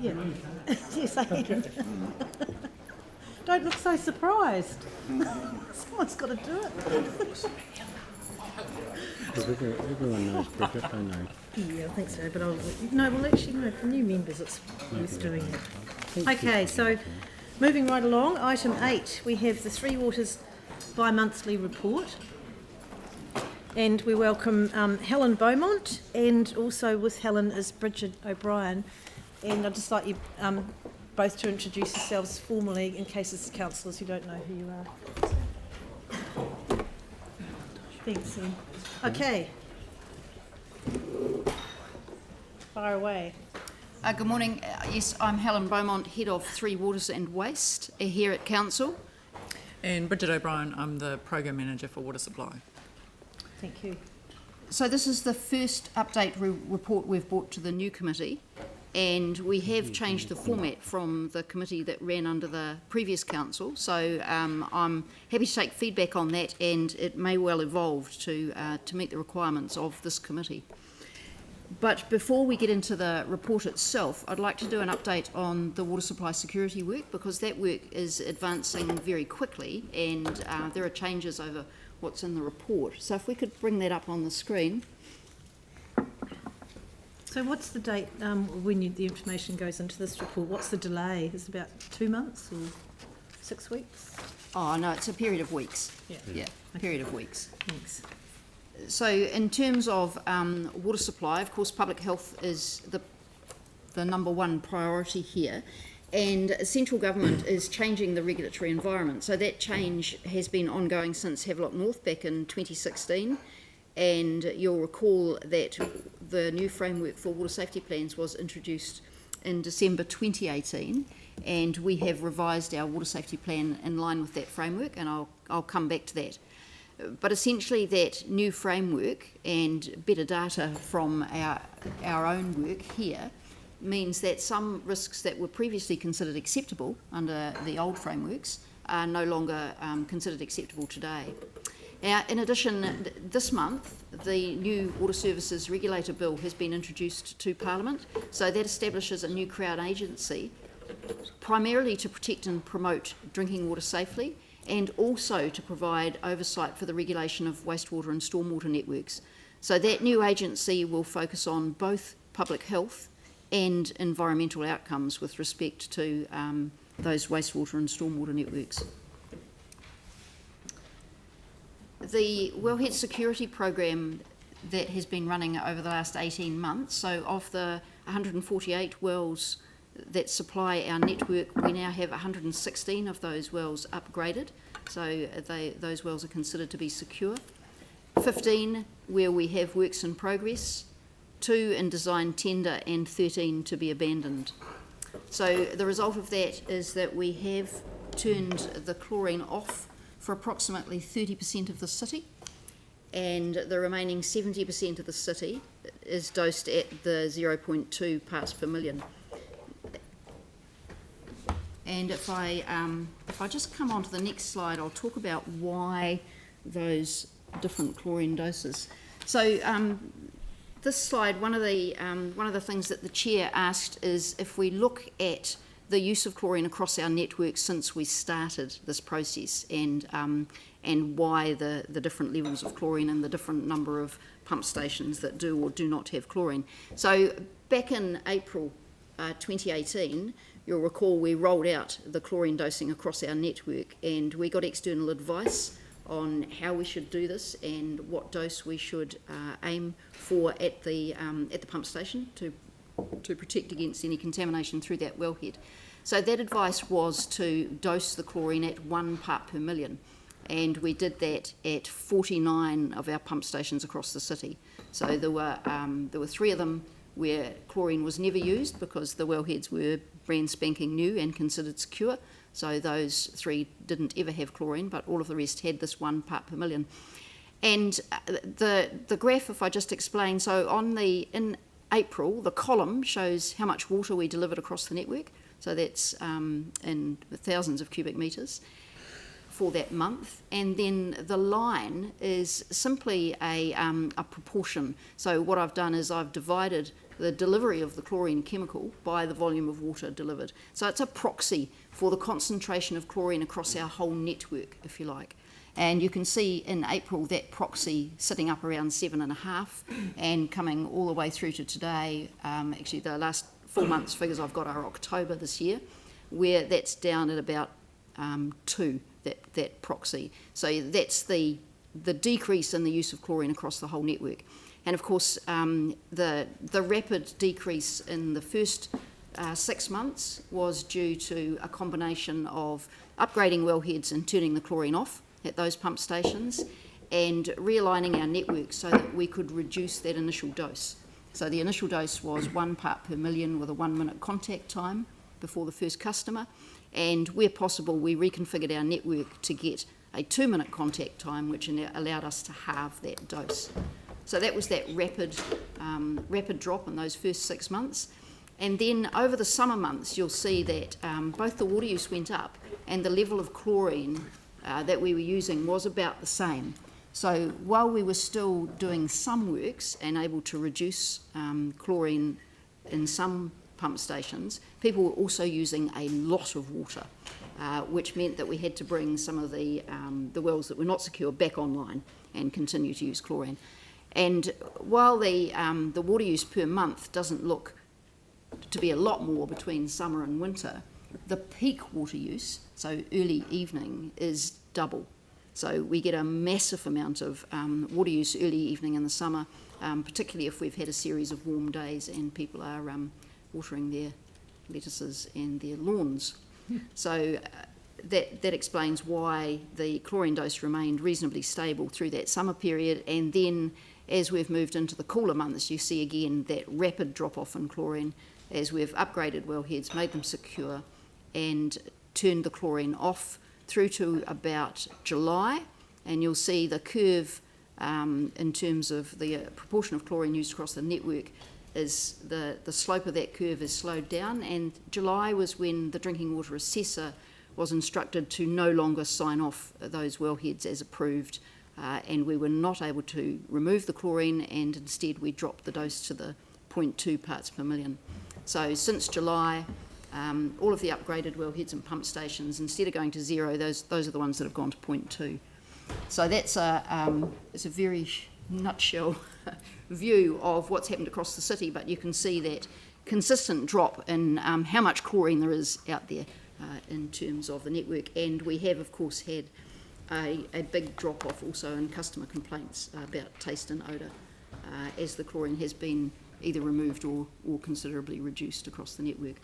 Yeah. Yes, I am. Don't look so surprised. Someone's got to do it. Everyone knows Bridget, don't they? Yeah, I think so, but well, actually, no, for new members, it's worth doing it. Okay, so moving right along, item 8, we have the Three Waters bi-monthly report. And we welcome Helen Beaumont, and also with Helen is Bridget O'Brien. And I'd just like you both to introduce yourselves formally in case it's councillors who don't know who you are. Thanks, Ian. Okay. Fire away. Good morning. Yes, I'm Helen Beaumont, Head of Three Waters and Waste here at Council. And Bridget O'Brien, I'm the Program Manager for Water Supply. Thank you. So this is the first update report we've brought to the new committee, and we have changed the format from the committee that ran under the previous council. So I'm happy to take feedback on that, and it may well evolve to meet the requirements of this committee. But before we get into the report itself, I'd like to do an update on the water supply security work, because that work is advancing very quickly, and there are changes over what's in the report. So if we could bring that up on the screen. So what's the date when the information goes into this report? What's the delay? Is it about 2 months or 6 weeks? Oh no, it's a period of weeks. Yeah. Yeah, a period of weeks. Thanks. So in terms of water supply, of course, public health is the number one priority here. And central government is changing the regulatory environment. So that change has been ongoing since Havelock North back in 2016. And you'll recall that the new framework for water safety plans was introduced in December 2018. And we have revised our water safety plan in line with that framework, and I'll come back to that. But essentially that new framework and better data from our own work here means that some risks that were previously considered acceptable under the old frameworks are no longer considered acceptable today. Now, in addition, this month, the new Water Services Regulator Bill has been introduced to Parliament. So that establishes a new Crown agency, primarily to protect and promote drinking water safely, and also to provide oversight for the regulation of wastewater and stormwater networks. So that new agency will focus on both public health and environmental outcomes with respect to those wastewater and stormwater networks. The wellhead security program that has been running over the last 18 months, so of the 148 wells that supply our network, we now have 116 of those wells upgraded, so those wells are considered to be secure. 15 where we have works in progress, 2 in design tender, and 13 to be abandoned. So the result of that is that we have turned the chlorine off for approximately 30% of the city, and the remaining 70% of the city is dosed at the 0.2 parts per million. And if I just come on to the next slide, I'll talk about why those different chlorine doses. So this slide, one of the things that the chair asked is if we look at the use of chlorine across our network since we started this process, and why the different levels of chlorine and the different number of pump stations that do or do not have chlorine. So back in April 2018, you'll recall we rolled out the chlorine dosing across our network, and we got external advice on how we should do this and what dose we should aim for at the pump station to protect against any contamination through that wellhead. So that advice was to dose the chlorine at 1 part per million, and we did that at 49 of our pump stations across the city. So there were 3 of them where chlorine was never used because the wellheads were brand spanking new and considered secure. So those 3 didn't ever have chlorine, but all of the rest had this 1 part per million. And the graph, if I just explain, so in April, the column shows how much water we delivered across the network. So that's in thousands of cubic metres for that month. And then the line is simply a proportion. So what I've done is I've divided the delivery of the chlorine chemical by the volume of water delivered. So it's a proxy for the concentration of chlorine across our whole network, if you like. And you can see in April that proxy sitting up around 7.5 and coming all the way through to today. Actually, the last 4 months figures I've got are October this year, where that's down at about 2, that proxy. So that's the decrease in the use of chlorine across the whole network. And of course, the rapid decrease in the first 6 months was due to a combination of upgrading wellheads and turning the chlorine off at those pump stations and realigning our network so that we could reduce that initial dose. So the initial dose was 1 part per million with a 1-minute contact time before the first customer, and where possible we reconfigured our network to get a 2-minute contact time, which allowed us to halve that dose. So that was that rapid drop in those first 6 months. And then over the summer months, you'll see that both the water use went up and the level of chlorine that we were using was about the same. So while we were still doing some works and able to reduce chlorine in some pump stations, people were also using a lot of water, which meant that we had to bring some of the wells that were not secure back online and continue to use chlorine. And while the water use per month doesn't look to be a lot more between summer and winter, the peak water use, so early evening, is double. So we get a massive amount of water use early evening in the summer, particularly if we've had a series of warm days and people are watering their lettuces and their lawns. So that explains why the chlorine dose remained reasonably stable through that summer period, and then as we've moved into the cooler months, you see again that rapid drop-off in chlorine as we've upgraded wellheads, made them secure, and turned the chlorine off through to about July. And you'll see the curve in terms of the proportion of chlorine used across the network is the slope of that curve is slowed down, and July was when the drinking water assessor was instructed to no longer sign off those wellheads as approved, and we were not able to remove the chlorine, and instead we dropped the dose to the 0.2 parts per million. So since July, all of the upgraded wellheads and pump stations, instead of going to 0, those are the ones that have gone to 0.2. So that's it's a very nutshell view of what's happened across the city, but you can see that consistent drop in how much chlorine there is out there in terms of the network. And we have, of course, had a big drop-off also in customer complaints about taste and odour as the chlorine has been either removed or considerably reduced across the network.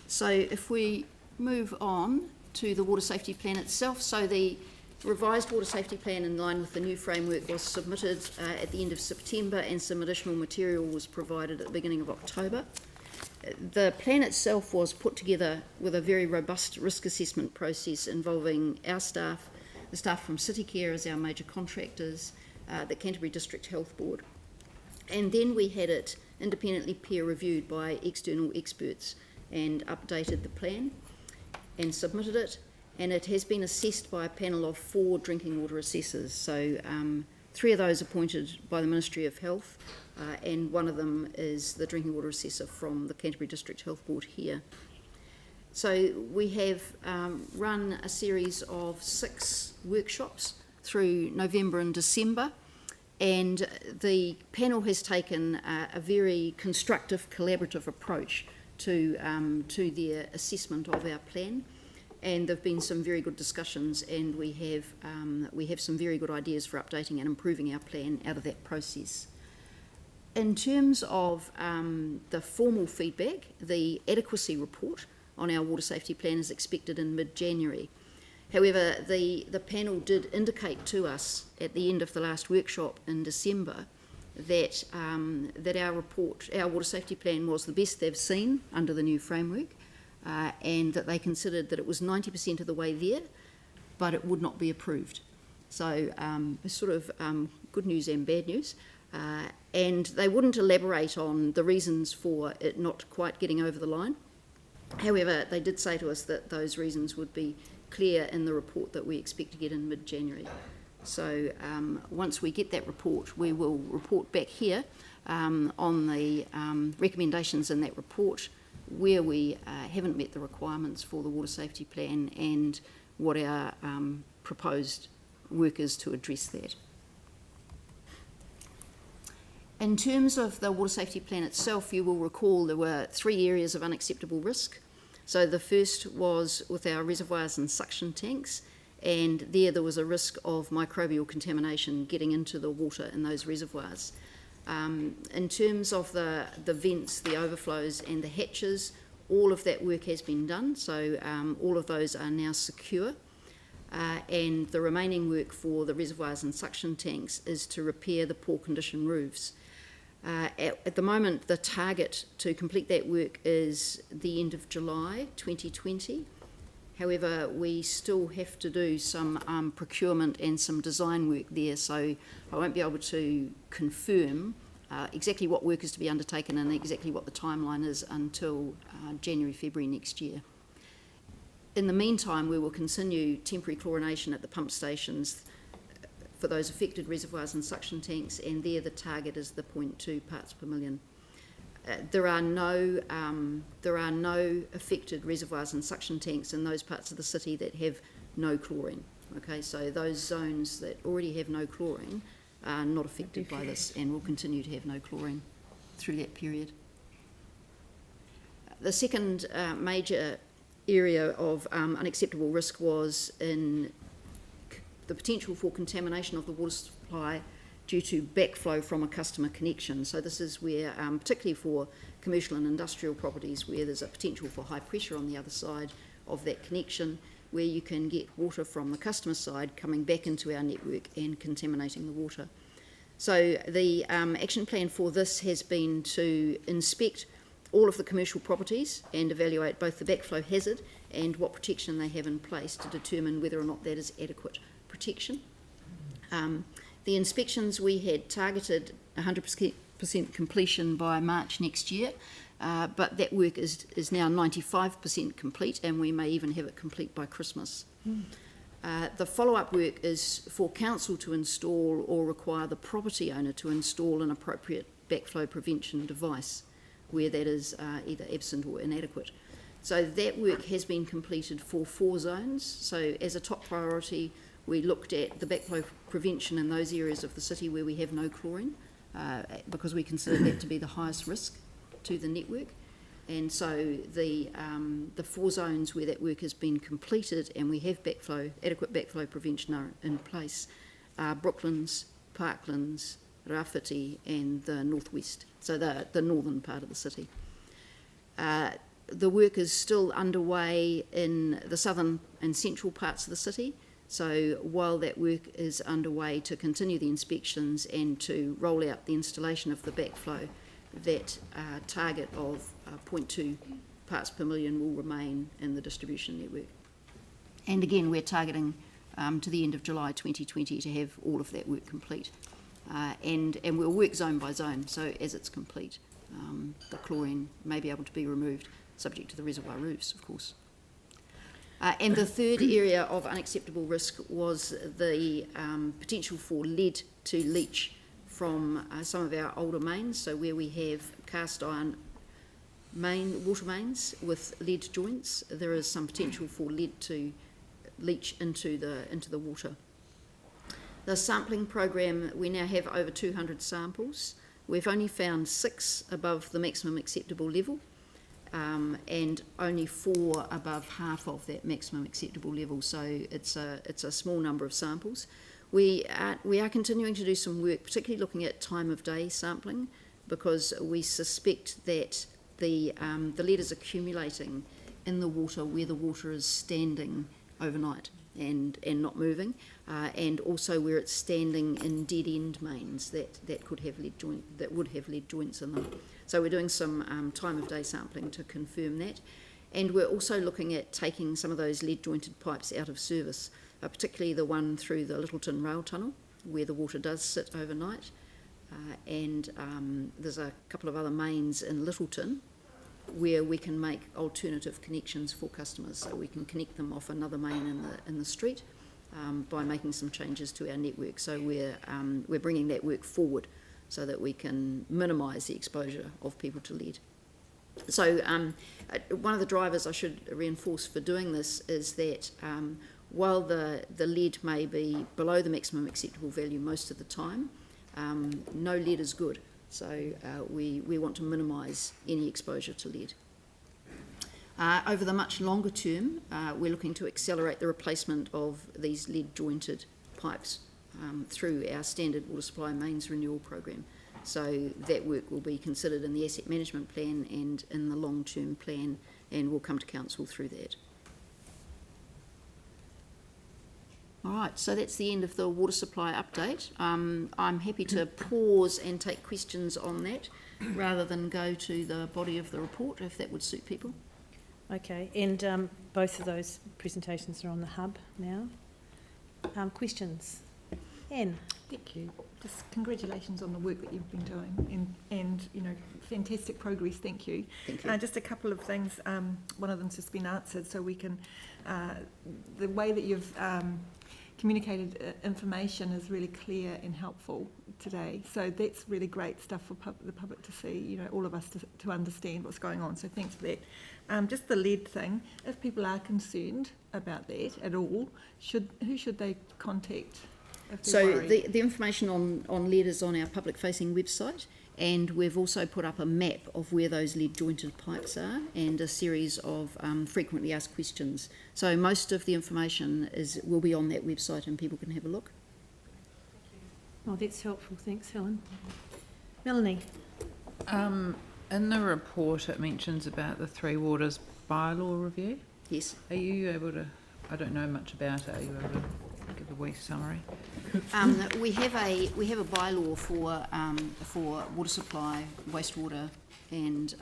So if we move on to the water safety plan itself, so the revised water safety plan in line with the new framework was submitted at the end of September, and some additional material was provided at the beginning of October. The plan itself was put together with a very robust risk assessment process involving our staff, the staff from City Care as our major contractors, the Canterbury District Health Board. And then we had it independently peer reviewed by external experts and updated the plan and submitted it. And it has been assessed by a panel of 4 drinking water assessors. So 3 of those appointed by the Ministry of Health, and one of them is the drinking water assessor from the Canterbury District Health Board here. So we have run a series of 6 workshops through November and December, and the panel has taken a very constructive, collaborative approach to their assessment of our plan. And there have been some very good discussions, and we have some very good ideas for updating and improving our plan out of that process. In terms of the formal feedback, the adequacy report on our water safety plan is expected in mid-January. However, the panel did indicate to us at the end of the last workshop in December that our water safety plan was the best they've seen under the new framework, and that they considered that it was 90% of the way there, but it would not be approved. So it's sort of good news and bad news. And they wouldn't elaborate on the reasons for it not quite getting over the line. However, they did say to us that those reasons would be clear in the report that we expect to get in mid-January. So once we get that report, we will report back here on the recommendations in that report, where we haven't met the requirements for the water safety plan, and what our proposed work is to address that. In terms of the water safety plan itself, you will recall there were 3 areas of unacceptable risk. So the first was with our reservoirs and suction tanks, and there was a risk of microbial contamination getting into the water in those reservoirs. In terms of the vents, the overflows and the hatches, all of that work has been done, so all of those are now secure. And the remaining work for the reservoirs and suction tanks is to repair the poor condition roofs. At the moment, the target to complete that work is the end of July 2020. However, we still have to do some procurement and some design work there, so I won't be able to confirm exactly what work is to be undertaken and exactly what the timeline is until January, February next year. In the meantime, we will continue temporary chlorination at the pump stations for those affected reservoirs and suction tanks, and there the target is the 0.2 parts per million. There are no affected reservoirs and suction tanks in those parts of the city that have no chlorine. Okay, so those zones that already have no chlorine are not affected by this and will continue to have no chlorine through that period. The second major area of unacceptable risk was in the potential for contamination of the water supply due to backflow from a customer connection. So this is where, particularly for commercial and industrial properties, where there's a potential for high pressure on the other side of that connection, where you can get water from the customer side coming back into our network and contaminating the water. So the action plan for this has been to inspect all of the commercial properties and evaluate both the backflow hazard and what protection they have in place to determine whether or not that is adequate protection. The inspections, we had targeted 100% completion by March next year, but that work is now 95% complete, and we may even have it complete by Christmas. The follow-up work is for council to install or require the property owner to install an appropriate backflow prevention device where that is either absent or inadequate. So that work has been completed for 4 zones. So as a top priority, we looked at the backflow prevention in those areas of the city where we have no chlorine, because we consider that to be the highest risk to the network. And so the 4 zones where that work has been completed and we have adequate backflow prevention are in place are Brooklands, Parklands, Rawhiti and the northwest, so the northern part of the city. The work is still underway in the southern and central parts of the city. So while that work is underway to continue the inspections and to roll out the installation of the backflow, that target of 0.2 parts per million will remain in the distribution network. And again, we're targeting to the end of July 2020 to have all of that work complete. And we'll work zone by zone, so as it's complete, the chlorine may be able to be removed, subject to the reservoir roofs, of course. And the third area of unacceptable risk was the potential for lead to leach from some of our older mains, so where we have cast iron water mains with lead joints, there is some potential for lead to leach into the water. The sampling program, we now have over 200 samples. We've only found 6 above the maximum acceptable level, and only 4 above half of that maximum acceptable level, so it's a small number of samples. We are continuing to do some work, particularly looking at time of day sampling, because we suspect that the lead is accumulating in the water where the water is standing overnight and not moving, and also where it's standing in dead end mains that would have lead joints in them. So we're doing some time of day sampling to confirm that, and we're also looking at taking some of those lead jointed pipes out of service, particularly the one through the Littleton rail tunnel where the water does sit overnight, and there's a couple of other mains in Littleton where we can make alternative connections for customers, so we can connect them off another main in the street by making some changes to our network. So we're bringing that work forward so that we can minimise the exposure of people to lead. So one of the drivers I should reinforce for doing this is that while the lead may be below the maximum acceptable value most of the time, no lead is good. So we want to minimise any exposure to lead. Over the much longer term, we're looking to accelerate the replacement of these lead jointed pipes through our standard water supply mains renewal program. So that work will be considered in the asset management plan and in the long-term plan, and we'll come to council through that. All right, so that's the end of the water supply update. I'm happy to pause and take questions on that rather than go to the body of the report, if that would suit people. Okay, and both of those presentations are on the hub now. Questions? Anne? Thank you. Just congratulations on the work that you've been doing, and you know, fantastic progress. Thank you. Thank you. Just a couple of things. One of them's just been answered, so we can. The way that you've communicated information is really clear and helpful today. So that's really great stuff for the public to see. You know, all of us to understand what's going on. So thanks for that. Just the lead thing. If people are concerned about that at all, who should they contact? So the information on lead is on our public facing website, and we've also put up a map of where those lead jointed pipes are and a series of frequently asked questions. So most of the information will be on that website and people can have a look. Oh, that's helpful. Thanks, Helen. Melanie? In the report, it mentions about the Three Waters bylaw review. Yes. Are you able to, I don't know much about it, are you able to give a wee summary? We have a bylaw for water supply, wastewater and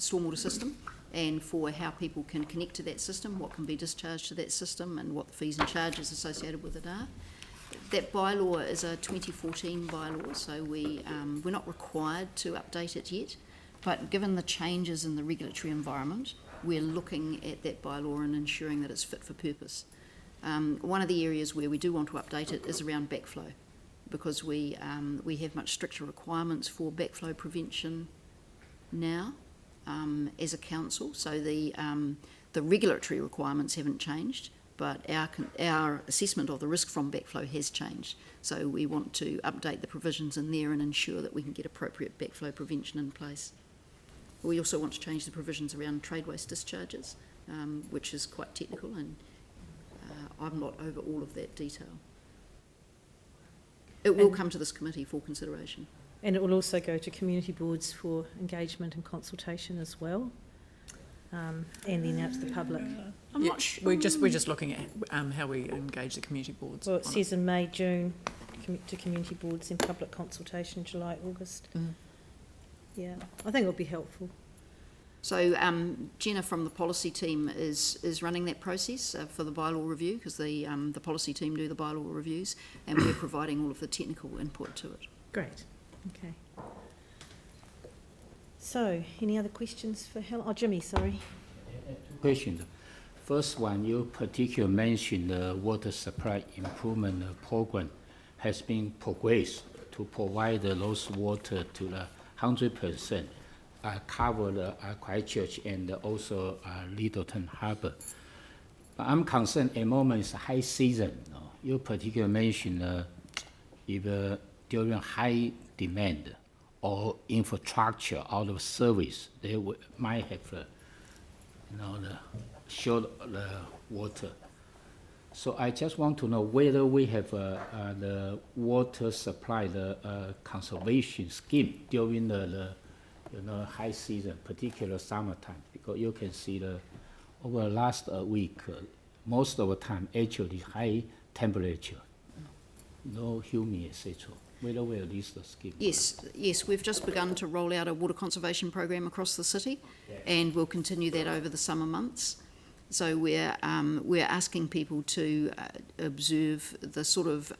stormwater system, and for how people can connect to that system, what can be discharged to that system, and what the fees and charges associated with it are. That bylaw is a 2014 bylaw, so we're not required to update it yet, but given the changes in the regulatory environment, we're looking at that bylaw and ensuring that it's fit for purpose. One of the areas where we do want to update it is around backflow, because we have much stricter requirements for backflow prevention now as a council. So the regulatory requirements haven't changed, but our assessment of the risk from backflow has changed. So we want to update the provisions in there and ensure that we can get appropriate backflow prevention in place. We also want to change the provisions around trade waste discharges, which is quite technical, and I'm not over all of that detail. It will come to this committee for consideration. And it will also go to community boards for engagement and consultation as well, and then out to the public. I'm not sure. We're just looking at how we engage the community boards. Well, it says in May, June, to community boards in public consultation, July, August. Yeah, I think it'll be helpful. So Jenna from the policy team is running that process for the bylaw review, because the policy team do the bylaw reviews, and we're providing all of the technical input to it. Great. Okay. So, any other questions for Helen? Oh, Jimmy, sorry. Two questions. First one, you particularly mentioned the water supply improvement program has been progressed to provide those water to the 100%. Cover the Christchurch and also Littleton Harbour. But I'm concerned at the moment it's high season. You particularly mentioned if during high demand or infrastructure out of service, they might have the short the water. So I just want to know whether we have the water supply, the conservation scheme during the high season, particular summertime, because you can see over the last week, most of the time actually high temperature, no humid, etc. Whether we at least the scheme. Yes, we've just begun to roll out a water conservation program across the city, and we'll continue that over the summer months. So we're asking people to observe the sort of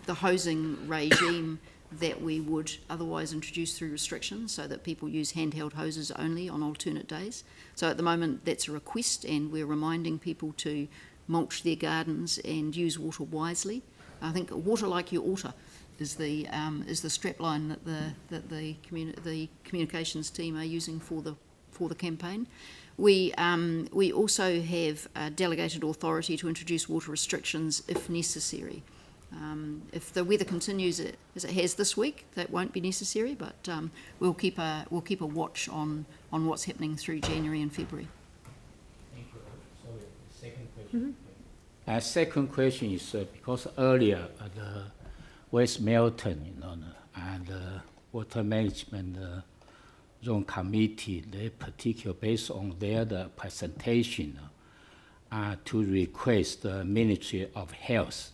the hosing regime that we would otherwise introduce through restrictions, so that people use handheld hoses only on alternate days. So at the moment that's a request, and we're reminding people to mulch their gardens and use water wisely. I think water like your altar is the strapline that the communications team are using for the campaign. We also have delegated authority to introduce water restrictions if necessary. If the weather continues as it has this week, that won't be necessary, but we'll keep a watch on what's happening through January and February. Thank you. Sorry, second question. Second question is because earlier at the West Melton, and water management zone committee, they particularly based on their presentation to request the Ministry of Health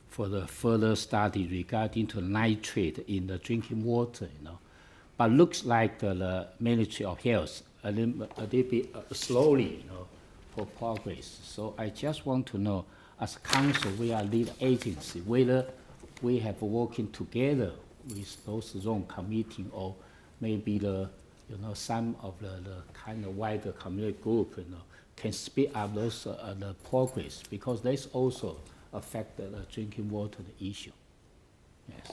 for the further study regarding to nitrate in the drinking water, But looks like the Ministry of Health a little bit slowly, for progress. So I just want to know, as council, we are lead agency, whether we have working together with those zone committee or maybe some of the kind of wider community group, can speed up those the progress, because that's also affect the drinking water issue. Yes.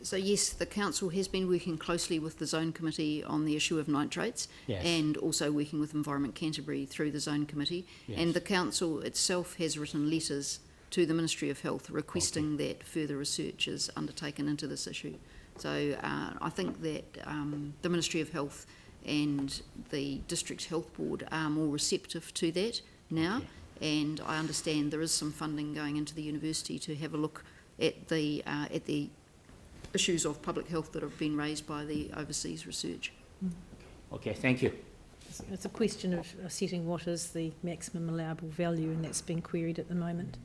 So yes, the council has been working closely with the zone committee on the issue of nitrates, Yes. and also working with Environment Canterbury through the zone committee. Yes. And the council itself has written letters to the Ministry of Health requesting that further research is undertaken into this issue. So I think that the Ministry of Health and the District Health Board are more receptive to that now. Okay. And I understand there is some funding going into the university to have a look at the issues of public health that have been raised by the overseas research. Okay, thank you. It's a question of setting what is the maximum allowable value, and that's been queried at the moment.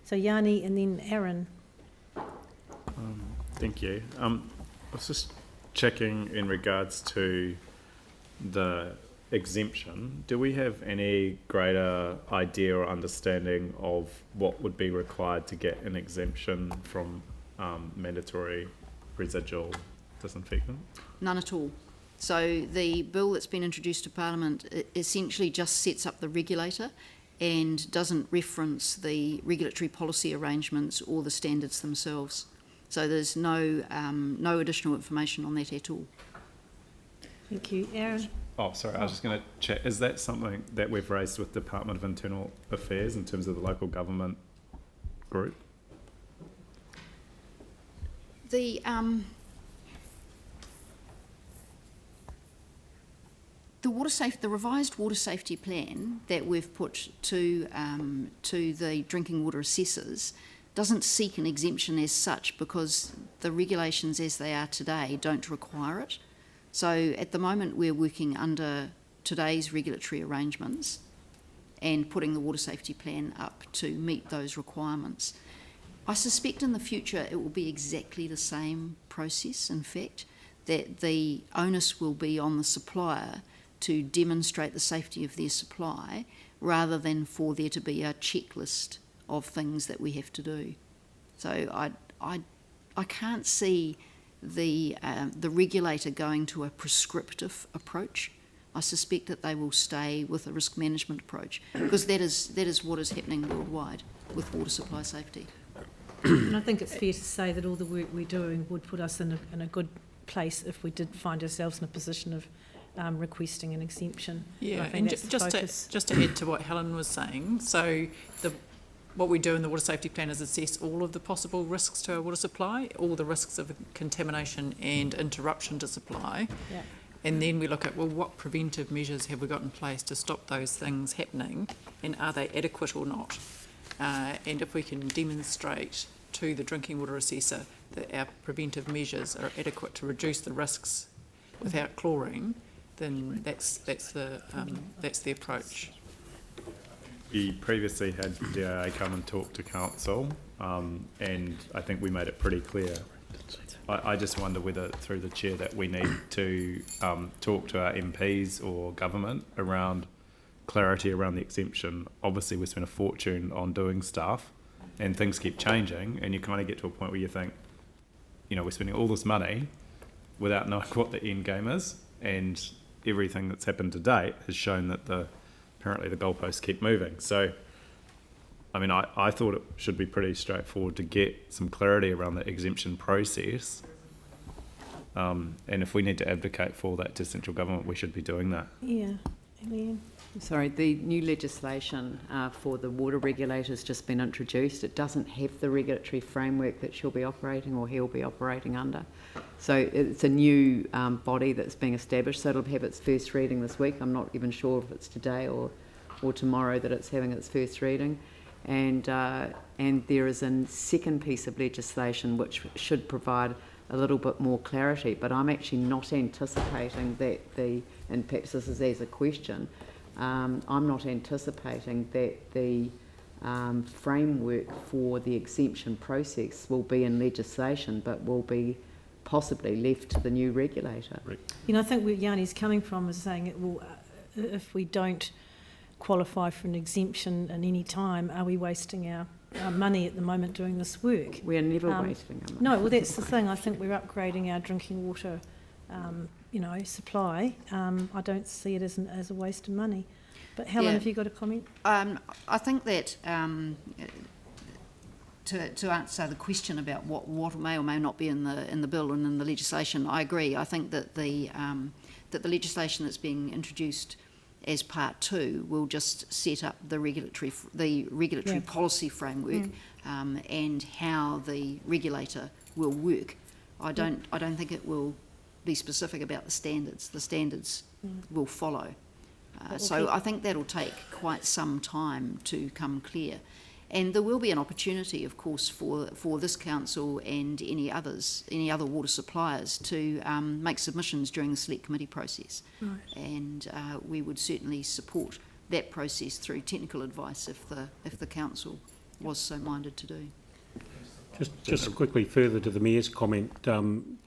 So Yanni and then Aaron. Thank you. I was just checking in regards to the exemption. Do we have any greater idea or understanding of what would be required to get an exemption from mandatory residual disinfectant? None at all. So the bill that's been introduced to Parliament essentially just sets up the regulator and doesn't reference the regulatory policy arrangements or the standards themselves. So there's no additional information on that at all. Thank you. Aaron? Oh, sorry, I was just going to check. Is that something that we've raised with Department of Internal Affairs in terms of the local government group? The revised water safety plan that we've put to the drinking water assessors doesn't seek an exemption as such, because the regulations as they are today don't require it. So at the moment we're working under today's regulatory arrangements and putting the water safety plan up to meet those requirements. I suspect in the future it will be exactly the same process, in fact, that the onus will be on the supplier to demonstrate the safety of their supply, rather than for there to be a checklist of things that we have to do. So I can't see the regulator going to a prescriptive approach. I suspect that they will stay with a risk management approach, because that is what is happening worldwide with water supply safety. And I think it's fair to say that all the work we're doing would put us in a good place if we did find ourselves in a position of requesting an exemption. Yeah, I think and that's the focus. just to add to what Helen was saying, so what we do in the water safety plan is assess all of the possible risks to our water supply, all the risks of contamination and interruption to supply. Yeah. And then we look at, well, what preventive measures have we got in place to stop those things happening, and are they adequate or not? And if we can demonstrate to the drinking water assessor that our preventive measures are adequate to reduce the risks without chlorine, then that's the approach. We previously had DIA come and talk to council, and I think we made it pretty clear. I just wonder whether through the chair that we need to talk to our MPs or government around clarity around the exemption. Obviously we spent a fortune on doing stuff and things keep changing, and you kind of get to a point where you think, we're spending all this money without knowing what the end game is, and everything that's happened to date has shown that apparently the goalposts keep moving. So I mean, I thought it should be pretty straightforward to get some clarity around the exemption process. And if we need to advocate for that to central government, we should be doing that. Yeah, Eliane. Sorry, the new legislation for the water regulator has just been introduced. It doesn't have the regulatory framework that she'll be operating or he'll be operating under. So it's a new body that's being established, so it'll have its first reading this week. I'm not even sure if it's today or tomorrow that it's having its first reading. And there is a second piece of legislation which should provide a little bit more clarity, but I'm actually not anticipating that and perhaps this is as a question, I'm not anticipating that the framework for the exemption process will be in legislation, but will be possibly left to the new regulator. You know, I think where Yanni's coming from is saying it will, if we don't qualify for an exemption at any time, are we wasting our money at the moment doing this work? We are never wasting our money. No, well, that's the thing. I think we're upgrading our drinking water, supply. I don't see it as a waste of money. But Helen, have you got a comment? I think that to answer the question about what may or may not be in the bill and in the legislation, I agree. I think that the legislation that's being introduced as part 2 will just set up the regulatory policy framework and how the regulator will work. I don't think it will be specific about the standards. The standards will follow. So I think that'll take quite some time to come clear. And there will be an opportunity, of course, for this council and any other water suppliers to make submissions during the select committee process. Right. And we would certainly support that process through technical advice if the council was so minded to do. Just quickly further to the Mayor's comment,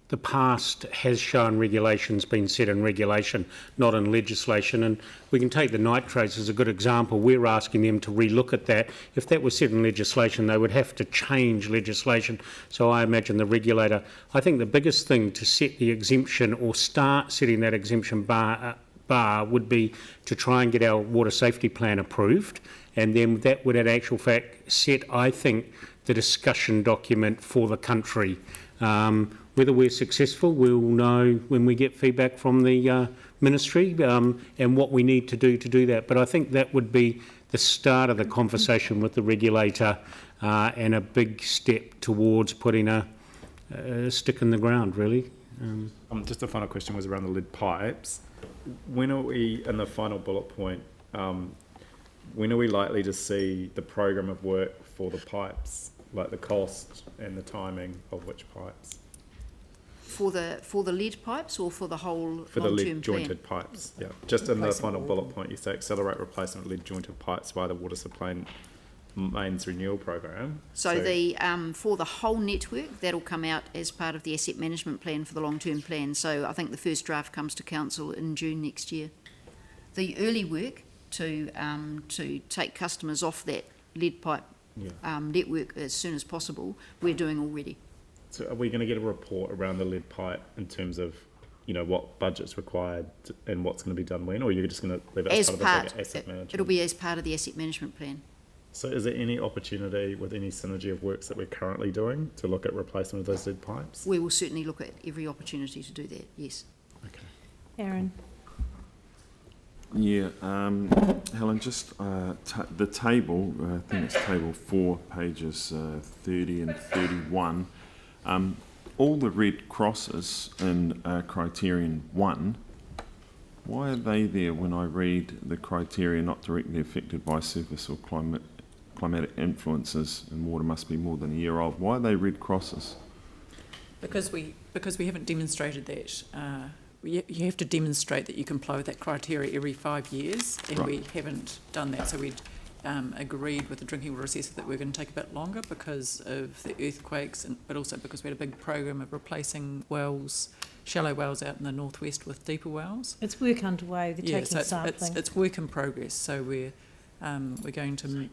the past has shown regulations being set in regulation, not in legislation, and we can take the nitrates as a good example. We're asking them to relook at that. If that was set in legislation, they would have to change legislation. So I imagine the regulator, I think the biggest thing to set the exemption or start setting that exemption bar would be to try and get our water safety plan approved, and then that would in actual fact set, I think, the discussion document for the country. Whether we're successful, we'll know when we get feedback from the ministry and what we need to do that. But I think that would be the start of the conversation with the regulator and a big step towards putting a stick in the ground, really. Just a final question was around the lead pipes. When are we, in the final bullet point, when are we likely to see the program of work for the pipes, like the cost and the timing of which pipes? For the lead pipes or for the whole For the long-term lead jointed pipes, yeah. Just in the final bullet point, you say accelerate replacement of lead jointed pipes via the water supply mains renewal program. So the for the whole network, that'll come out as part of the asset management plan for the long-term plan. So I think the first draft comes to council in June next year. The early work to take customers off that lead pipe network as soon as possible, we're doing already. So are we going to get a report around the lead pipe in terms of, what budget's required and what's going to be done when, or you're just going to leave it as part of the asset management? It'll be as part of the asset management plan. So is there any opportunity with any synergy of works that we're currently doing to look at replacement of those lead pipes? We will certainly look at every opportunity to do that, yes. Okay. Aaron. Yeah, Helen, just the table, I think it's table 4, pages 30 and 31, all the red crosses in criterion 1, why are they there when I read the criteria not directly affected by surface or climatic influences and water must be more than a year old? Why are they red crosses? Because we haven't demonstrated that. You have to demonstrate that you comply with that criteria every 5 years, and we haven't done that. So we'd agreed with the drinking water assessor that we're going to take a bit longer because of the earthquakes, but also because we had a big program of replacing wells, shallow wells out in the northwest with deeper wells. It's work underway. They're taking sampling. It's work in progress. So we're going to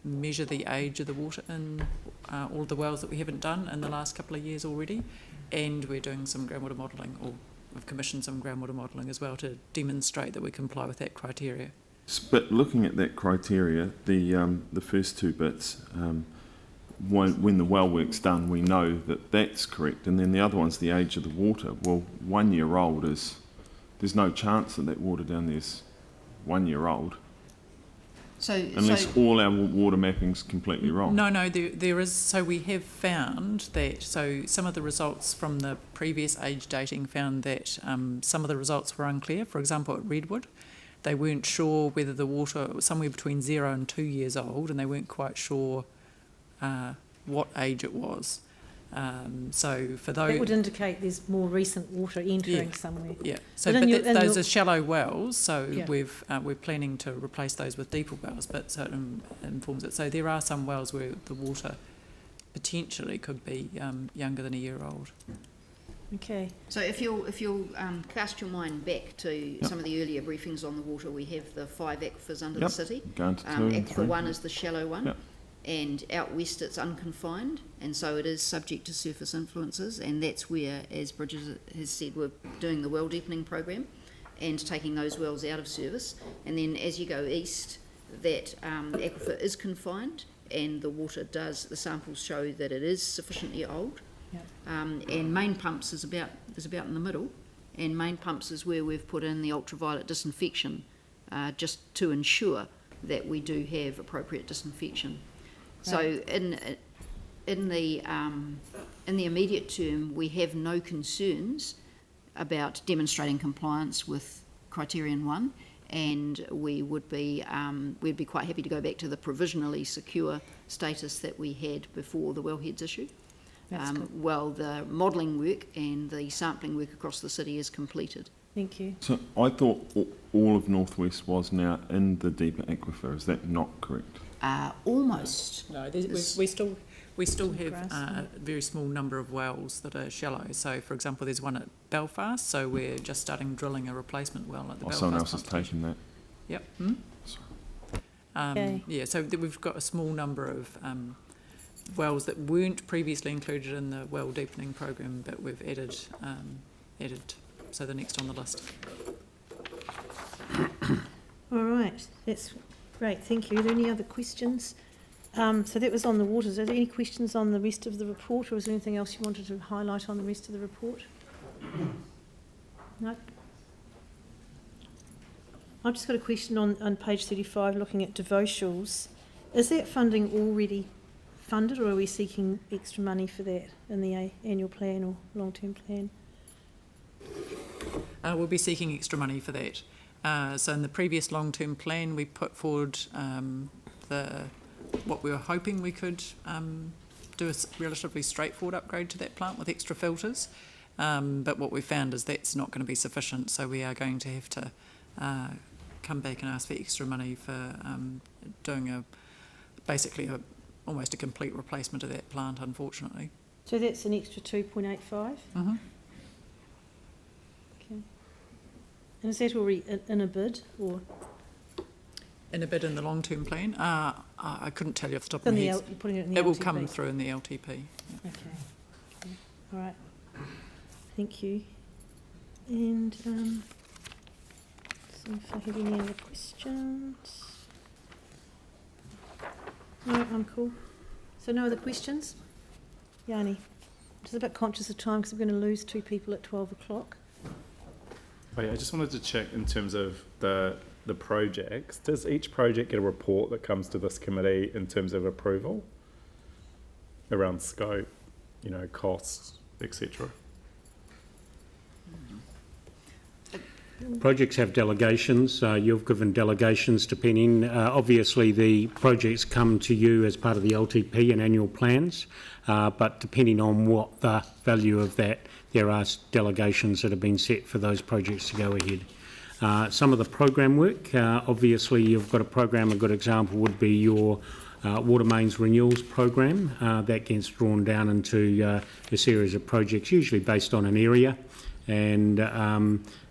measure the age of the water in all of the wells that we haven't done in the last couple of years already, and we're doing some groundwater modelling, or we've commissioned some groundwater modelling as well to demonstrate that we comply with that criteria. But looking at that criteria, the first two bits, when the well work's done, we know that that's correct. And then the other one's the age of the water. Well, 1 year old is, there's no chance that water down there's 1 year old. Unless all our water mapping's completely wrong. No, there is. So we have found that. So some of the results from the previous age dating found that some of the results were unclear. For example, at Redwood, they weren't sure whether the water was somewhere between 0 and 2 years old, and they weren't quite sure what age it was. So for those, That would indicate there's more recent water entering Yeah. somewhere. yeah. So, But in but your- those are shallow wells. So Yeah. we're planning to replace those with deeper wells. But so it informs it. So there are some wells where the water potentially could be younger than a year old. Okay. So if you'll cast your mind back to some of the earlier briefings on the water, we have the 5 aquifers under the city. Going to 2 and Aquifer 3. 1 is the shallow one. Yep. And out west it's unconfined, and so it is subject to surface influences, and that's where, as Bridget has said, we're doing the well deepening program and taking those wells out of service. And then as you go east, that aquifer is confined, and the water the samples show that it is sufficiently old. Yep. And main pumps is about in the middle, and main pumps is where we've put in the ultraviolet disinfection, just to ensure that we do have appropriate disinfection. So in the immediate term, we have no concerns about demonstrating compliance with criterion 1, and we would be we'd be quite happy to go back to the provisionally secure status that we had before the wellheads issue. Well, the modelling work and the sampling work across the city is completed. Thank you. So I thought all of North West was now in the deeper aquifer. Is that not correct? Almost. No, we still have a very small number of wells that are shallow. So, for example, there's one at Belfast. So we're just starting drilling a replacement well at the Belfast. Someone else has pump station. taken that. Yep. Okay. Yeah. So we've got a small number of wells that weren't previously included in the well deepening program, but we've added. So the next on the list. All right. That's great. Thank you. Are there any other questions? So that was on the waters. Are there any questions on the rest of the report, or is there anything else you wanted to highlight on the rest of the report? No? I've just got a question on page 35, looking at devotionals. Is that funding already funded, or are we seeking extra money for that in the annual plan or long-term plan? We'll be seeking extra money for that. So in the previous long-term plan, we put forward what we were hoping we could do a relatively straightforward upgrade to that plant with extra filters. But what we found is that's not going to be sufficient, so we are going to have to come back and ask for extra money for doing basically almost a complete replacement of that plant, unfortunately. So that's an extra 2.85? Mm-hmm. Okay. And is that already in a bid, or? In a bid in the long-term plan, I couldn't tell you off the top of my head. You're putting it in the It will LTP? come through in the LTP. Yeah. Okay. All right. Thank you. And see if I have any other questions. No, I'm cool. So no other questions? Yanni, just a bit conscious of time because we're going to lose 2 people at 12 o'clock. Oh, yeah, I just wanted to check in terms of the projects. Does each project get a report that comes to this committee in terms of approval around scope, costs, etc.? Projects have delegations. You've given delegations to pen in. Obviously, the projects come to you as part of the LTP and annual plans, but depending on what the value of that, there are delegations that have been set for those projects to go ahead. Some of the program work, obviously, you've got a program. A good example would be your water mains renewals program. That gets drawn down into a series of projects, usually based on an area, and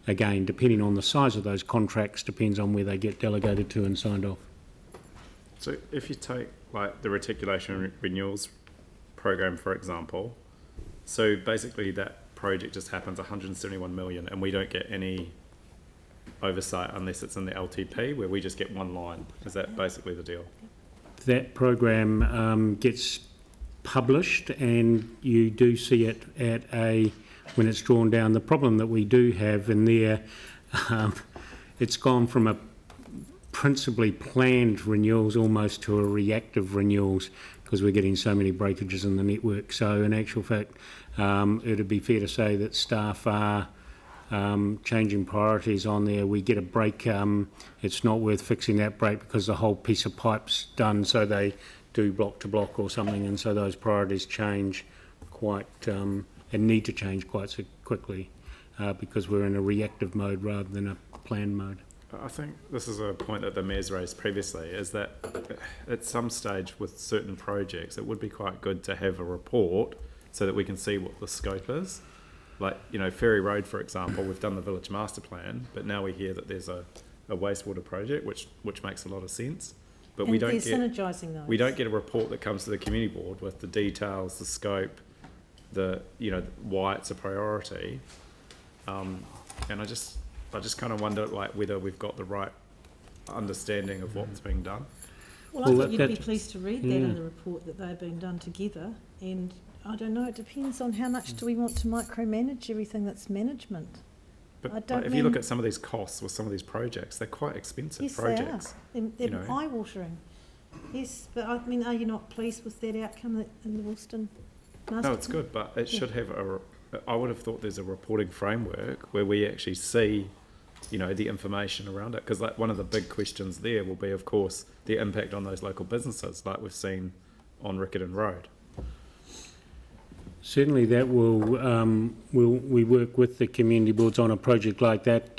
again, depending on the size of those contracts, depends on where they get delegated to and signed off. So if you take like the reticulation renewals program, for example, so basically that project just happens 171 million and we don't get any oversight unless it's in the LTP, where we just get one line. Is that basically the deal? That program gets published, and you do see it when it's drawn down. The problem that we do have in there, it's gone from a principally planned renewals almost to a reactive renewals, because we're getting so many breakages in the network. So in actual fact, it'd be fair to say that staff are changing priorities on there. We get a break, it's not worth fixing that break because the whole piece of pipe's done, so they do block to block or something, and so those priorities change quite and need to change quite so quickly because we're in a reactive mode rather than a planned mode. I think this is a point that the Mayor's raised previously, is that at some stage with certain projects, it would be quite good to have a report so that we can see what the scope is. Like, you know, Ferry Road, for example, we've done the village master plan, but now we hear that there's a wastewater project, which makes a lot of sense. But and they're synergising those. We don't get a report that comes to the community board with the details, the scope, why it's a priority. And I just kind of wonder, like, whether we've got the right understanding of what's being done. Well, I thought you'd be pleased to read that in the report, that they're being done together. And I don't know, it depends on how much do we want to micromanage everything that's management. But if you look at some of these costs with some of these projects, they're quite expensive projects. They are. They're eye-watering. Yes, but I mean, are you not pleased with that outcome in the Woolston master? No, it's good, but it should have I would have thought there's a reporting framework where we actually see, the information around it. Because like one of the big questions there will be, of course, the impact on those local businesses, like we've seen on Riccarton Road. Certainly that we work with the community boards on a project like that.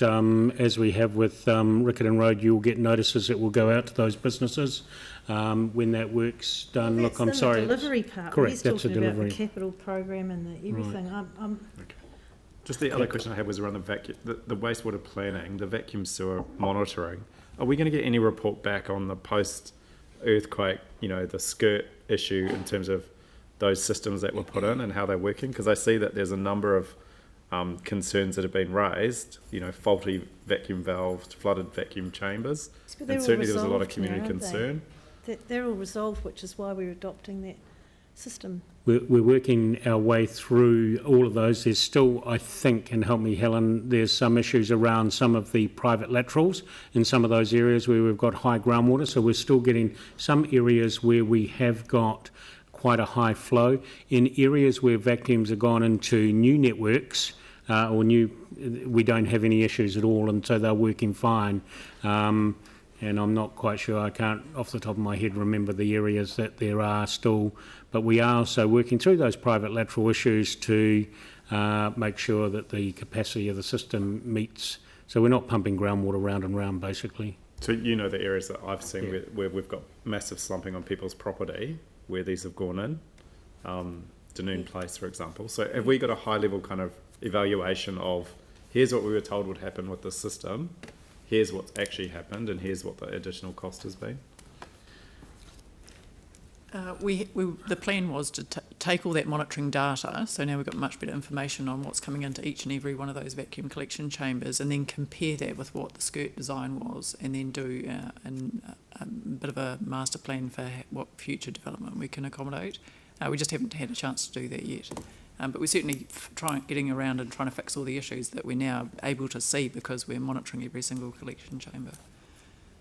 As we have with Riccarton Road, you'll get notices that will go out to those businesses when that work's done. Well, look, I'm sorry. The delivery part. Correct, He's that's a talking delivery. about the capital program and the everything. Right. Okay. Just the other question I had was around the vacuum, the wastewater planning, the vacuum sewer monitoring. Are we going to get any report back on the post-earthquake, the skirt issue in terms of those systems that were put in and how they're working? Because I see that there's a number of concerns that have been raised, faulty vacuum valves, flooded vacuum chambers, and certainly there was a lot of community concern. They're all resolved, which is why we're adopting that system. We're working our way through all of those. There's still, I think, and help me Helen, there's some issues around some of the private laterals in some of those areas where we've got high groundwater, so we're still getting some areas where we have got quite a high flow. In areas where vacuums have gone into new networks we don't have any issues at all, and so they're working fine. And I'm not quite sure, I can't off the top of my head remember the areas that there are still, but we are also working through those private lateral issues to make sure that the capacity of the system meets. So we're not pumping groundwater round and round, basically. So the areas that I've seen where we've got massive slumping on people's property, where these have gone in, Dunoon Place, for example. So have we got a high-level kind of evaluation of, here's what we were told would happen with this system, here's what's actually happened, and here's what the additional cost has been? The plan was to take all that monitoring data, so now we've got much better information on what's coming into each and every one of those vacuum collection chambers, and then compare that with what the skirt design was, and then do a bit of a master plan for what future development we can accommodate. We just haven't had a chance to do that yet. But we're certainly getting around and trying to fix all the issues that we're now able to see because we're monitoring every single collection chamber,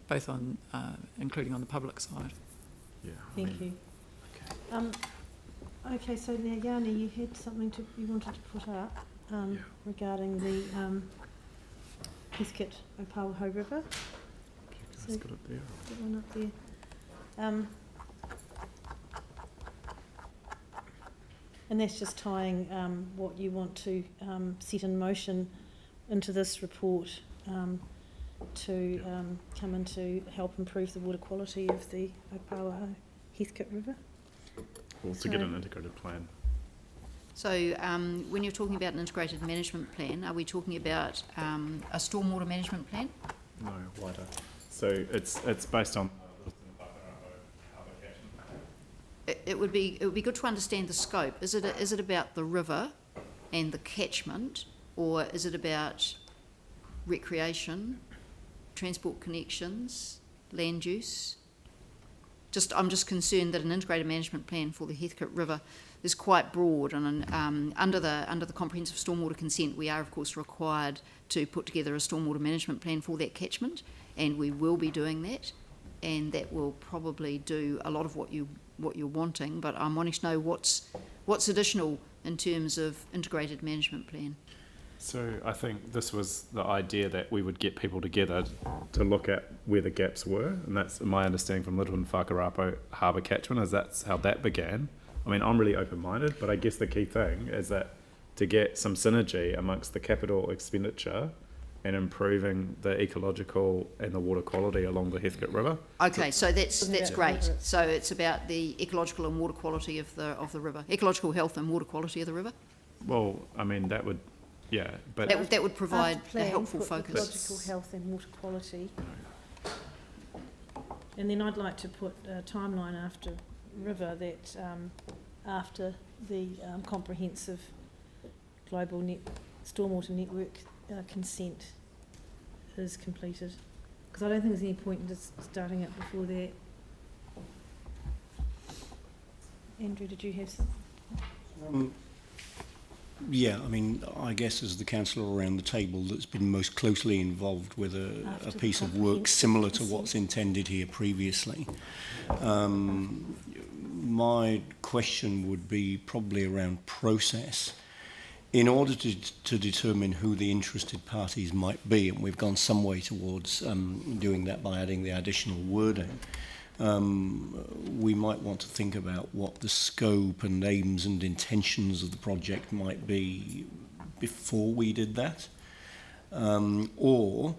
both on, including on the public side. Yeah. Thank you. Okay, so now Yanni, you had something you wanted to put up regarding the Heathcote Opawaho River. So got it there. That one up there. And that's just tying what you want to set in motion into this report to come in to help improve the water quality of the Opawaho Heathcote River. Well, to get an integrated plan. So when you're talking about an integrated management plan, are we talking about a stormwater management plan? No, wider. So it's based on. It would be good to understand the scope. Is it about the river and the catchment, or is it about recreation, transport connections, land use. I'm just concerned that an integrated management plan for the Heathcote River is quite broad, and under the comprehensive stormwater consent, we are of course required to put together a stormwater management plan for that catchment, and we will be doing that, and that will probably do a lot of what you're wanting. But I'm wanting to know what's additional in terms of integrated management plan. So I think this was the idea that we would get people together to look at where the gaps were, and that's my understanding from Little and Whakarapo Harbour catchment, is that's how that began. I mean, I'm really open-minded, but I guess the key thing is that to get some synergy amongst the capital expenditure and improving the ecological and the water quality along the Heathcote River. Okay, so that's great. So it's about the ecological and water quality of the river, ecological health and water quality of the river. Well, I mean that would, yeah, but that would provide After plan, a helpful put focus. Ecological health and water quality. And then I'd like to put a timeline after river that after the comprehensive global stormwater network consent is completed, because I don't think there's any point in just starting it before that. Andrew, did you have something? Yeah, I mean, I guess as the councillor around the table that's been most closely involved with a piece of work similar to what's intended here previously, my question would be probably around process. In order to determine who the interested parties might be, and we've gone some way towards doing that by adding the additional wording, we might want to think about what the scope and aims and intentions of the project might be before we did that. Or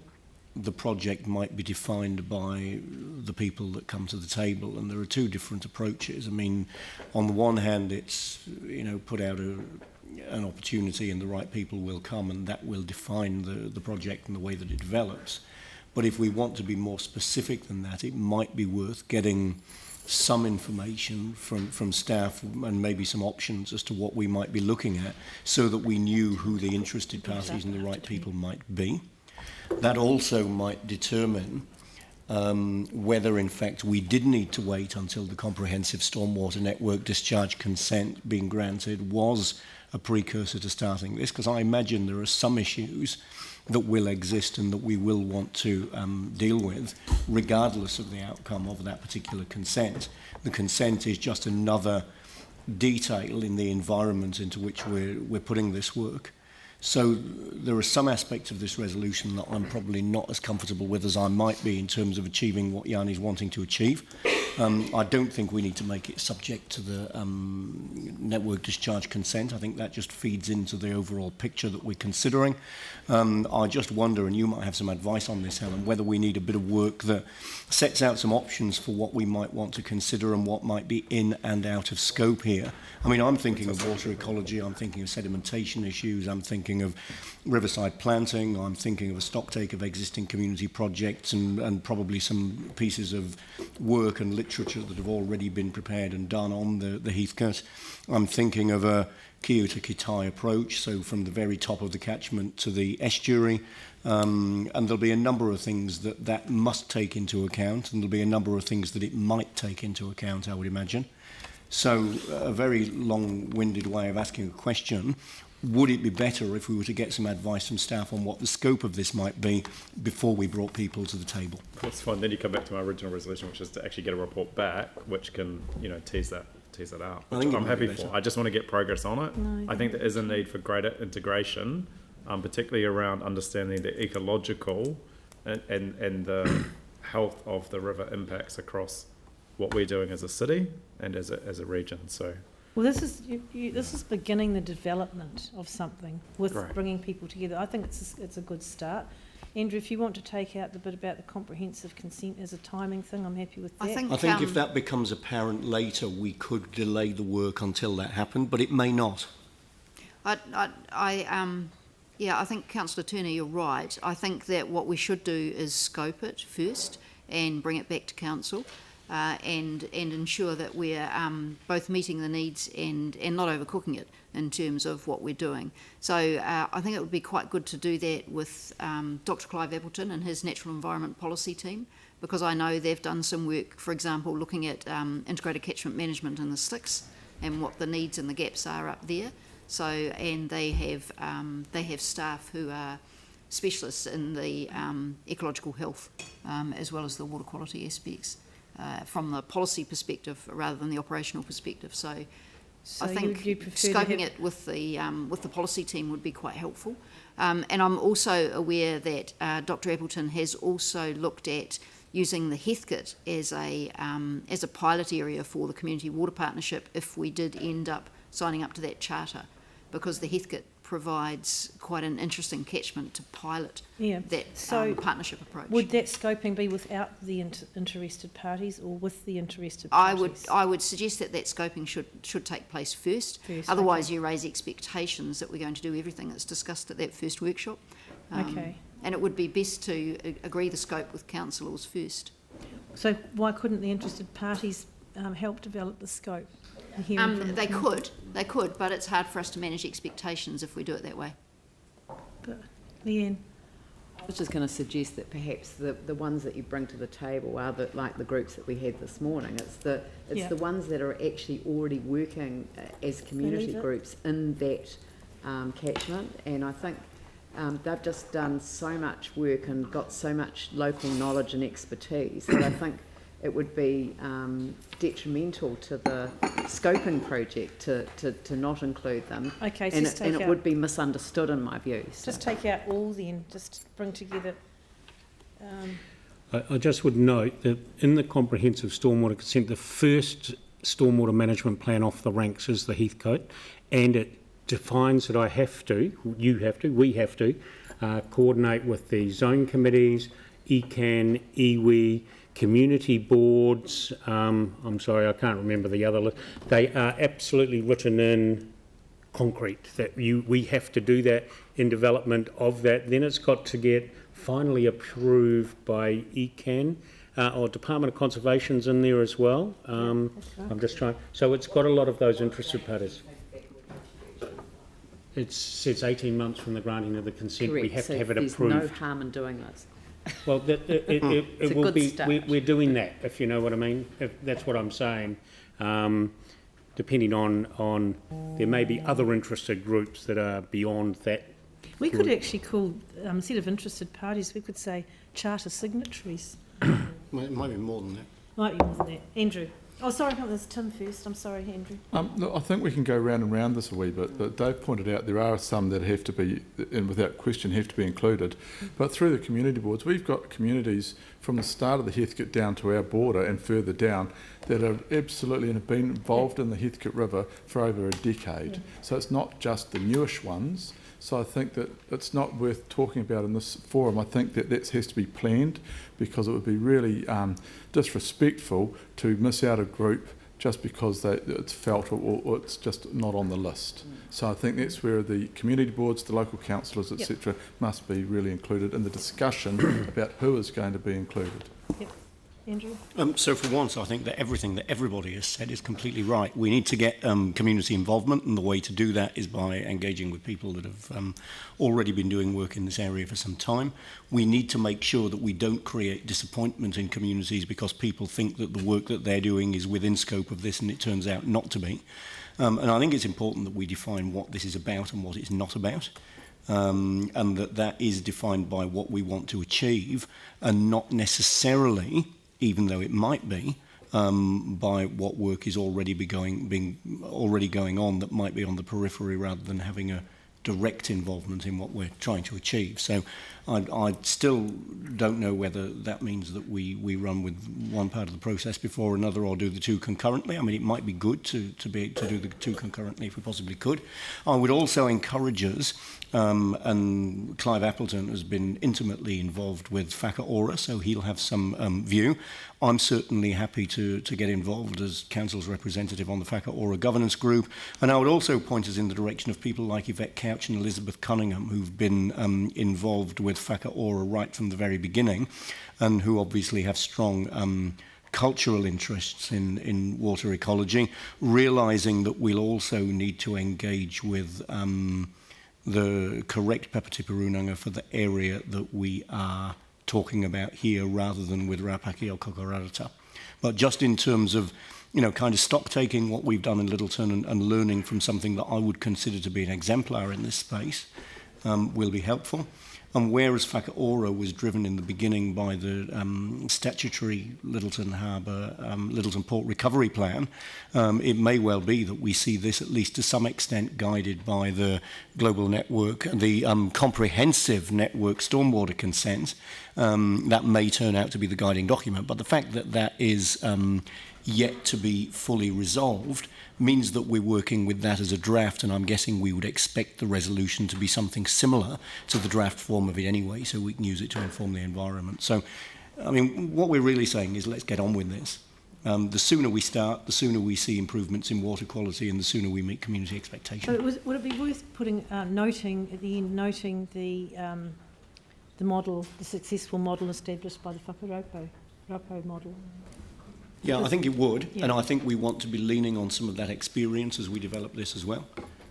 the project might be defined by the people that come to the table, and there are two different approaches. I mean, on the one hand, it's, put out an opportunity and the right people will come, and that will define the project and the way that it develops. But if we want to be more specific than that, it might be worth getting some information from staff and maybe some options as to what we might be looking at, so that we knew who the interested parties and the right people might be. That also might determine whether in fact we did need to wait until the comprehensive stormwater network discharge consent being granted was a precursor to starting this, because I imagine there are some issues that will exist and that we will want to deal with regardless of the outcome of that particular consent. The consent is just another detail in the environment into which we're putting this work. So there are some aspects of this resolution that I'm probably not as comfortable with as I might be in terms of achieving what Yanni's wanting to achieve. I don't think we need to make it subject to the network discharge consent. I think that just feeds into the overall picture that we're considering. I just wonder, and you might have some advice on this, Helen, whether we need a bit of work that sets out some options for what we might want to consider and what might be in and out of scope here. I mean, I'm thinking of water ecology, I'm thinking of sedimentation issues, I'm thinking of riverside planting, I'm thinking of a stocktake of existing community projects, and probably some pieces of work and literature that have already been prepared and done on the Heathcote. I'm thinking of a Kio to Kitai approach, so from the very top of the catchment to the estuary, and there'll be a number of things that must take into account, and there'll be a number of things that it might take into account, I would imagine. So a very long-winded way of asking a question: would it be better if we were to get some advice from staff on what the scope of this might be before we brought people to the table? that's fine. Then you come back to my original resolution, which is to actually get a report back, which can, tease that out. I think I'm happy better. for. I just want to get progress on it. No, I think there is a need for greater integration, particularly around understanding the ecological and the health of the river impacts across what we're doing as a city and as a region. So. Well, this is beginning the development of something with Right. bringing people together. I think it's a good start. Andrew, if you want to take out the bit about the comprehensive consent as a timing thing, I'm happy with that. I think if that becomes apparent later, we could delay the work until that happened, but it may not. I think Councillor Turner, you're right. I think that what we should do is scope it first and bring it back to council. And ensure that we're both meeting the needs and not overcooking it. in terms of what we're doing. So I think it would be quite good to do that with Dr. Clive Appleton and his natural environment policy team, because I know they've done some work, for example, looking at integrated catchment management in the sticks and what the needs and the gaps are up there. So, and they have staff who are specialists in the ecological health as well as the water quality aspects from the policy perspective rather than the operational perspective. So I think you'd prefer to scoping have... it with the policy team would be quite helpful. And I'm also aware that Dr. Appleton has also looked at using the Heathcote as a pilot area for the Community Water Partnership if we did end up signing up to that charter, because the Heathcote provides quite an interesting catchment to pilot that partnership approach. Would that scoping be without the interested parties or with the interested parties? I would suggest that scoping should take place first. Otherwise, you raise expectations that we're going to do everything that's discussed at that first workshop. Okay. And it would be best to agree the scope with councillors first. So why couldn't the interested parties help develop the scope? They could, but it's hard for us to manage expectations if we do it that way. But, Leanne? I was just going to suggest that perhaps the ones that you bring to the table are like the groups that we had this morning. It's the ones that are actually already working as community groups in that catchment, and I think they've just done so much work and got so much local knowledge and expertise that I think it would be detrimental to the scoping project to not include them. Okay, so and it would be misunderstood in my view. So. Just take out all then, just bring together... I just would note that in the comprehensive stormwater consent, the first stormwater management plan off the ranks is the Heathcote, and it defines that we have to coordinate with the zone committees, ECAN, iwi, community boards, I'm sorry, I can't remember the other list. They are absolutely written in concrete that we have to do that in development of that. Then it's got to get finally approved by ECAN, or Department of Conservation's in there as well. I'm just trying, so it's got a lot of those interested parties. It's 18 months from the granting of the consent. Correct. We have so to have it there's approved. No harm in doing this. Well, it will be. Start. We're doing that, if you know what I mean. If that's what I'm saying. Depending on, there may be other interested groups that are beyond that. We could actually call, instead of interested parties, we could say charter signatories. Well, it might be more than that. Might be more than that. Andrew. Oh, sorry, there's Tim first. I'm sorry, Andrew. Look, I think we can go round and round this a wee bit, but Dave pointed out there are some that have to be, and without question, have to be included. But through the community boards, we've got communities from the start of the Heathcote down to our border and further down that are absolutely and have been involved in the Heathcote River for over a decade. Yeah. So it's not just the newish ones. So I think that it's not worth talking about in this forum. I think that has to be planned, because it would be really disrespectful to miss out a group just because it's felt or it's just not on the list. So I think that's where the community boards, the local councillors, etc., must be really included in the discussion about who is going to be included. Yep. Andrew? So for once, I think that everything that everybody has said is completely right. We need to get community involvement, and the way to do that is by engaging with people that have already been doing work in this area for some time. We need to make sure that we don't create disappointment in communities because people think that the work that they're doing is within scope of this and it turns out not to be. And I think it's important that we define what this is about and what it's not about. And that is defined by what we want to achieve, and not necessarily, even though it might be, by what work is already going on that might be on the periphery, rather than having a direct involvement in what we're trying to achieve. So I still don't know whether that means that we run with one part of the process before another, or do the two concurrently. I mean, it might be good to be able to do the two concurrently if we possibly could. I would also encourage us, and Clive Appleton has been intimately involved with Whaka Ora, so he'll have some view. I'm certainly happy to get involved as Council's representative on the Whaka Ora governance group, and I would also point us in the direction of people like Yvette Couch and Elizabeth Cunningham, who've been involved with Whaka Ora right from the very beginning, and who obviously have strong cultural interests in water ecology, realising that we'll also need to engage with the correct Papatiparunanga for the area that we are talking about here, rather than with Rapaki or Kokorarata. But just in terms of, kind of stock taking what we've done in Littleton and learning from something that I would consider to be an exemplar in this space will be helpful. And whereas Whakaora was driven in the beginning by the statutory Littleton Harbour, Littleton Port Recovery Plan, it may well be that we see this, at least to some extent, guided by the global network, the comprehensive network stormwater consent. That may turn out to be the guiding document. But the fact that that is yet to be fully resolved means that we're working with that as a draft, and I'm guessing we would expect the resolution to be something similar to the draft form of it anyway, so we can use it to inform the environment. So, I mean, what we're really saying is let's get on with this. The sooner we start, the sooner we see improvements in water quality, and the sooner we meet community expectations. So would it be worth putting noting at the end, noting the model, the successful model established by the Whakarapo model? Yeah, I think it would, and I think we want to be leaning on some of that experience as we develop this as well.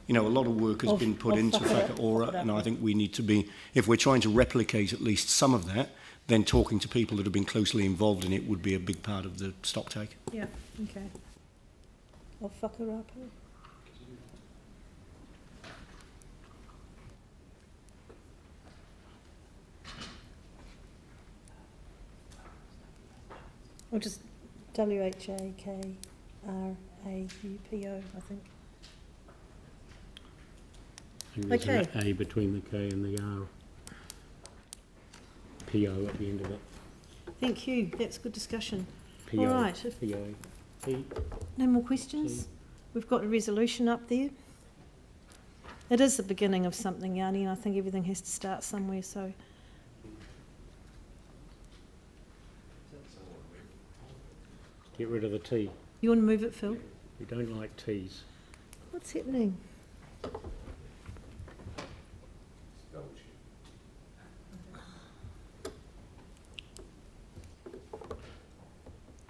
A lot of work has been put into Whakaora, and I think we need to be, if we're trying to replicate at least some of that, then talking to people that have been closely involved in it would be a big part of the stock take. Yeah, okay. Of Whakarapo. Or just WHAKRAUPO, I think. There's Okay. an A between the K and the R. PO at the end of it. Thank you. That's good discussion. PO. All right. PO. P. No more questions? We've got a resolution up there. It is the beginning of something, Yanni, and I think everything has to start somewhere, so... Get rid of the T. You want to move it, Phil? We don't like T's. What's happening?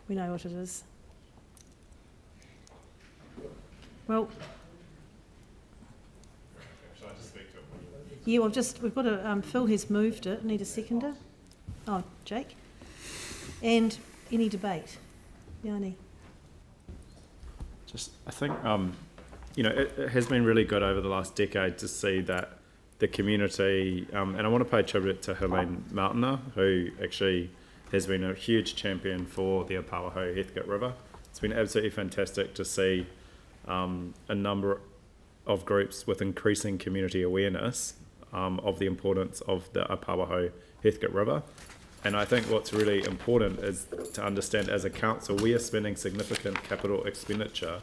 We know what it is. Well, yeah, we've got a, Phil has moved it. Need a seconder? Oh, Jake. And any debate? Yanni. I think, it has been really good over the last decade to see that the community, and I want to pay tribute to Helene Martina, who actually has been a huge champion for the Apawaho Heathcote River. It's been absolutely fantastic to see a number of groups with increasing community awareness of the importance of the Apawaho Heathcote River. And I think what's really important is to understand, as a council, we are spending significant capital expenditure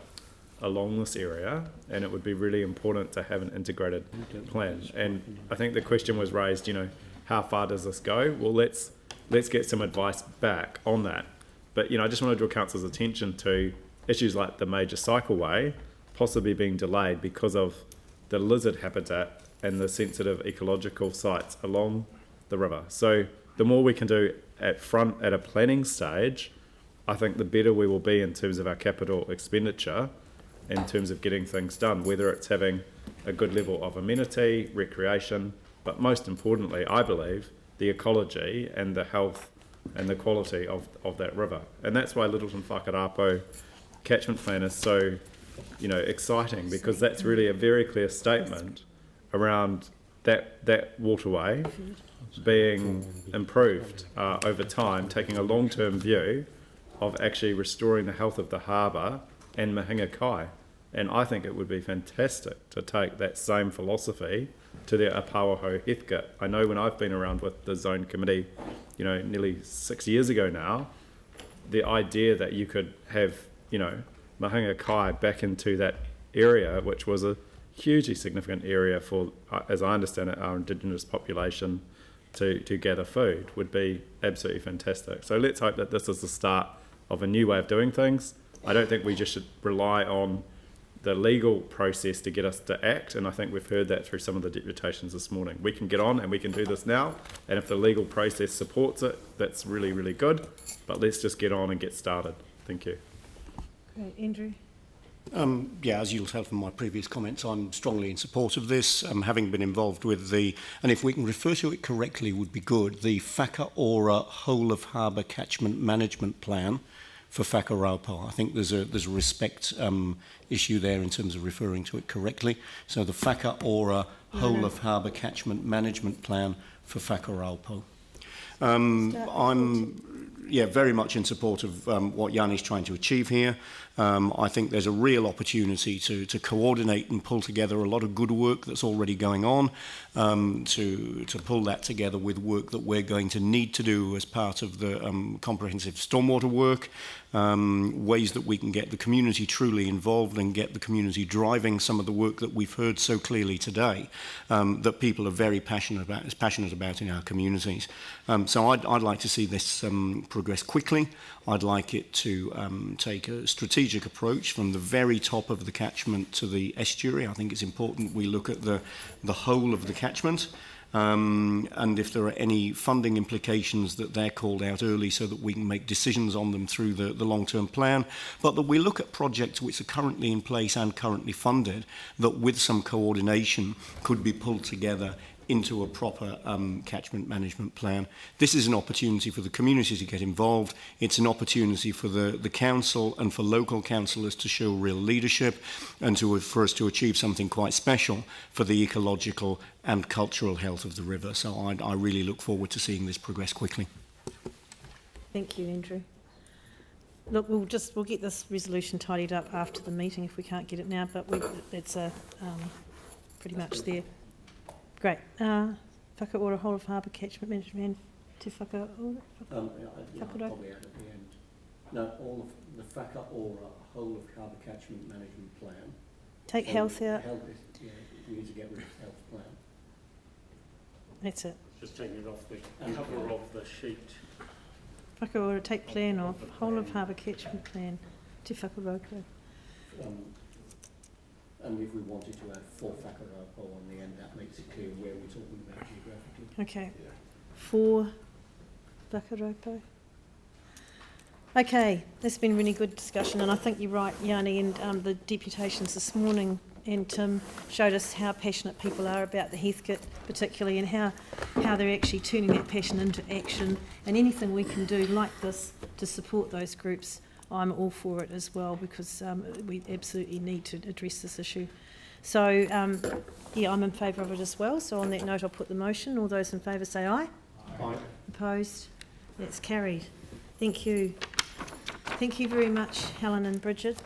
along this area, and it would be really important to have an integrated plan. And I think the question was raised, how far does this go? Well, let's get some advice back on that. But, I just want to draw council's attention to issues like the major cycleway possibly being delayed because of the lizard habitat and the sensitive ecological sites along the river. So the more we can do at a planning stage, I think the better we will be in terms of our capital expenditure, in terms of getting things done, whether it's having a good level of amenity, recreation, but most importantly, I believe, the ecology and the health and the quality of that river. And that's why Littleton Whakarapo catchment plan is so, exciting, because that's really a very clear statement around that waterway being improved over time, taking a long-term view of actually restoring the health of the harbour and Mahinga Kai. And I think it would be fantastic to take that same philosophy to the Apawaho Heathcote. I know when I've been around with the zone committee, nearly 6 years ago now, the idea that you could have, Mahinga Kai back into that area, which was a hugely significant area for, as I understand it, our Indigenous population to gather food, would be absolutely fantastic. So let's hope that this is the start of a new way of doing things. I don't think we just should rely on, the legal process to get us to act, and I think we've heard that through some of the deputations this morning. We can get on and we can do this now, and if the legal process supports it, that's really, really good, but let's just get on and get started. Thank you. Great. Andrew? Yeah, as you'll tell from my previous comments, I'm strongly in support of this, having been involved with and if we can refer to it correctly would be good, the Whakaora Whole of Harbour Catchment Management Plan for Whakaraupo. I think there's a respect issue there in terms of referring to it correctly. So the Whakaora Whole of Harbour Catchment Management Plan for Whakaraupo. I'm very much in support of what Yanni's trying to achieve here. I think there's a real opportunity to coordinate and pull together a lot of good work that's already going on, to pull that together with work that we're going to need to do as part of the comprehensive stormwater work, ways that we can get the community truly involved and get the community driving some of the work that we've heard so clearly today, that people are very passionate about in our communities. So I'd like to see this progress quickly. I'd like it to take a strategic approach from the very top of the catchment to the estuary. I think it's important we look at the whole of the catchment, and if there are any funding implications that they're called out early so that we can make decisions on them through the long-term plan, but that we look at projects which are currently in place and currently funded that with some coordination could be pulled together into a proper catchment management plan. This is an opportunity for the community to get involved. It's an opportunity for the council and for local councillors to show real leadership and for us to achieve something quite special for the ecological and cultural health of the river. So I really look forward to seeing this progress quickly. Thank you, Andrew. Look, we'll get this resolution tidied up after the meeting if we can't get it now, but it's pretty much there. Great. Whakaora Whole of Harbour Catchment Management Te Whakaora? Probably out at the end. No, all of the Whakaora Whole of Harbour Catchment Management Plan. Take health out. We need to get rid of health plan. That's it. Just taking it off the cover of the sheet. Whakaora, take plan off. Whole of Harbour Catchment Plan Te Whakaraupo. And if we wanted to add for Whakaraupo on the end, that makes it clear where we're talking about geographically. Okay. For Whakaraupo. Okay, that's been really good discussion, and I think you're right, Yanni, and the deputations this morning and Tim showed us how passionate people are about the Heathcote particularly, and how they're actually turning that passion into action, and anything we can do like this to support those groups, I'm all for it as well, because we absolutely need to address this issue. So, yeah, I'm in favour of it as well. So on that note, I'll put the motion. All those in favour say aye. Aye. Opposed? That's carried. Thank you. Thank you very much, Helen and Bridget.